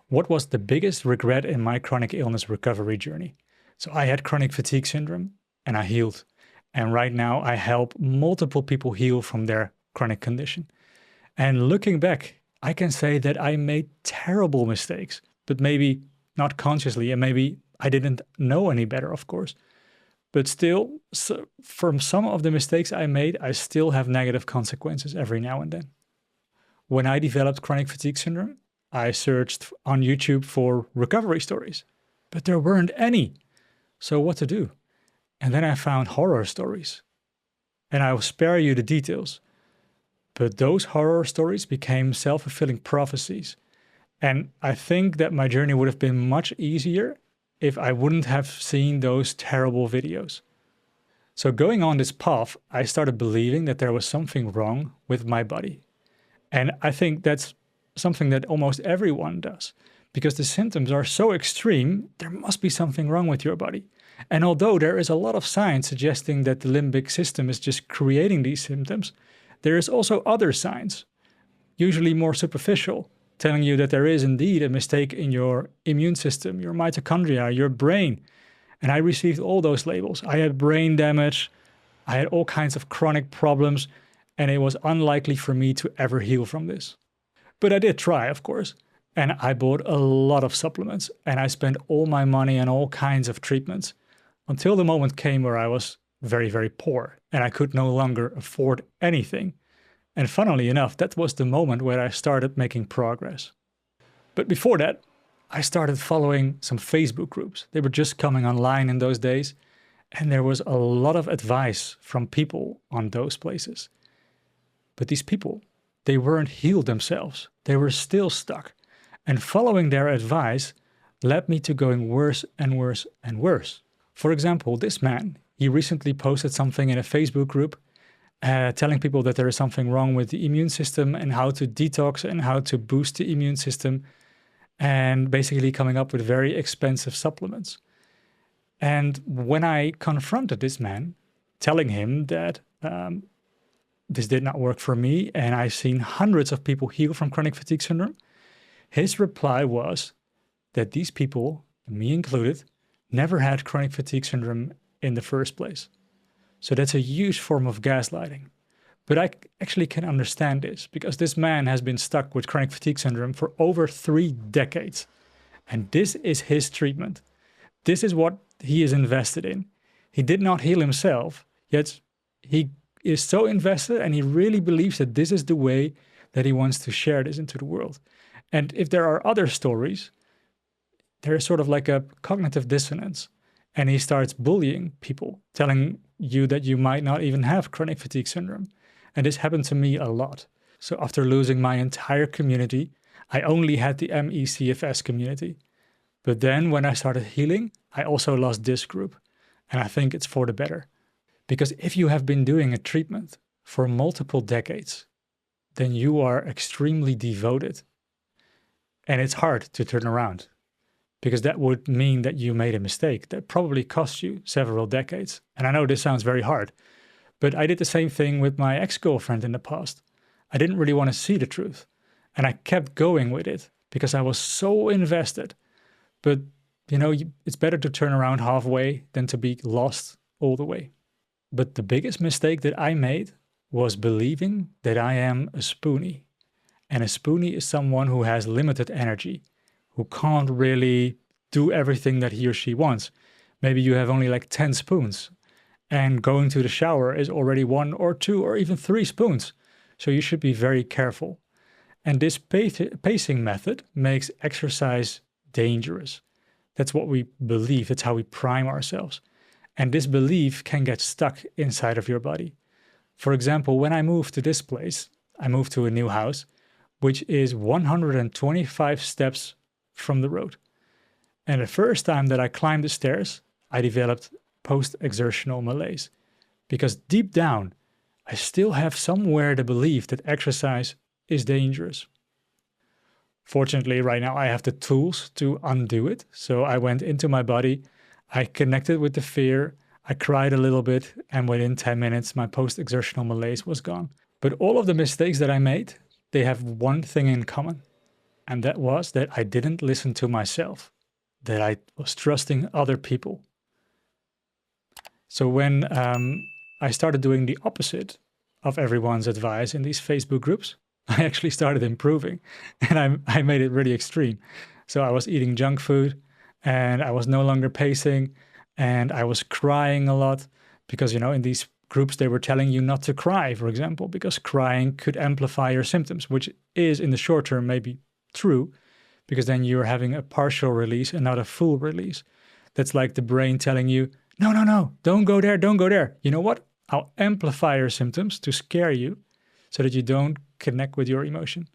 What was the biggest regret in my chronic illness recovery journey? So I had chronic fatigue syndrome and I healed. And right now I help multiple people heal from their chronic condition. And looking back, I can say that I made terrible mistakes, but maybe not consciously, and maybe I didn't know any better, of course. But still, from some of the mistakes I made, I still have negative consequences every now and then. When I developed chronic fatigue syndrome, I searched on YouTube for recovery stories, but there weren't any. So what to do? And then I found horror stories. And I will spare you the details. But those horror stories became self-fulfilling prophecies. And I think that my journey would have been much easier if I wouldn't have seen those terrible videos. So going on this path, I started believing that there was something wrong with my body. And I think that's something that almost everyone does, because the symptoms are so extreme, there must be something wrong with your body. And although there is a lot of science suggesting that the limbic system is just creating these symptoms, there is also other signs, usually more superficial, telling you that there is indeed a mistake in your immune system, your mitochondria, your brain. And I received all those labels. I had brain damage, I had all kinds of chronic problems, and it was unlikely for me to ever heal from this. But I did try, of course, and I bought a lot of supplements, and I spent all my money on all kinds of treatments until the moment came where I was very, very poor, and I could no longer afford anything. And funnily enough, that was the moment where I started making progress. But before that, I started following some Facebook groups. They were just coming online in those days, and there was a lot of advice from people on those places. But these people, they weren't healed themselves. They were still stuck. And following their advice led me to going worse and worse and worse. For example, this man, he recently posted something in a Facebook group telling people that there is something wrong with the immune system and how to detox and how to boost the immune system, and basically coming up with very expensive supplements. And when I confronted this man, telling him that this did not work for me and I've seen hundreds of people heal from chronic fatigue syndrome, his reply was that these people, me included, never had chronic fatigue syndrome in the first place. So that's a huge form of gaslighting. But I actually can understand this because this man has been stuck with chronic fatigue syndrome for over 3 decades. And this is his treatment. This is what he is invested in. He did not heal himself, yet he is so invested and he really believes that this is the way that he wants to share this into the world. And if there are other stories, there is sort of like a cognitive dissonance. And he starts bullying people, telling you that you might not even have chronic fatigue syndrome. And this happened to me a lot. So after losing my entire community, I only had the ME/CFS community. But then when I started healing, I also lost this group. And I think it's for the better. Because if you have been doing a treatment for multiple decades, then you are extremely devoted. And it's hard to turn around, because that would mean that you made a mistake that probably cost you several decades. And I know this sounds very hard, but I did the same thing with my ex-girlfriend in the past. I didn't really want to see the truth, and I kept going with it because I was so invested. But, you know, it's better to turn around halfway than to be lost all the way. But the biggest mistake that I made was believing that I am a spoonie. And a spoonie is someone who has limited energy, who can't really do everything that he or she wants. Maybe you have only like 10 spoons, and going to the shower is already 1 or 2 or even 3 spoons. So you should be very careful. And this pacing method makes exercise dangerous. That's what we believe. That's how we prime ourselves. And this belief can get stuck inside of your body. For example, when I moved to this place, I moved to a new house, which is 125 steps from the road. And the first time that I climbed the stairs, I developed post-exertional malaise. Because deep down, I still have somewhere the belief that exercise is dangerous. Fortunately, right now I have the tools to undo it. So I went into my body, I connected with the fear, I cried a little bit, and within 10 minutes, my post-exertional malaise was gone. But all of the mistakes that I made, they have one thing in common. And that was that I didn't listen to myself, that I was trusting other people. So when I started doing the opposite of everyone's advice in these Facebook groups, I actually started improving, and I made it really extreme. So I was eating junk food, and I was no longer pacing, and I was crying a lot because, you know, in these groups, they were telling you not to cry, for example, because crying could amplify your symptoms, which is in the short term maybe true, because then you're having a partial release and not a full release. That's like the brain telling you, no, no, no, don't go there, don't go there. You know what? I'll amplify your symptoms to scare you so that you don't connect with your emotion.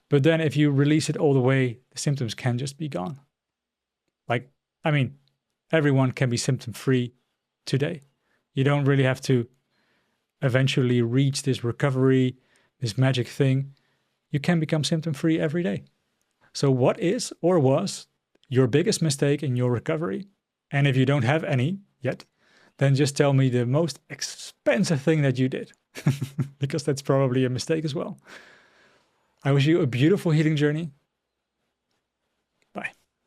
But then if you release it all the way, the symptoms can just be gone. Like, I mean, everyone can be symptom-free today. You don't really have to eventually reach this recovery, this magic thing. You can become symptom-free every day. So what is or was your biggest mistake in your recovery? And if you don't have any yet, then just tell me the most expensive thing that you did, because that's probably a mistake as well. I wish you a beautiful healing journey.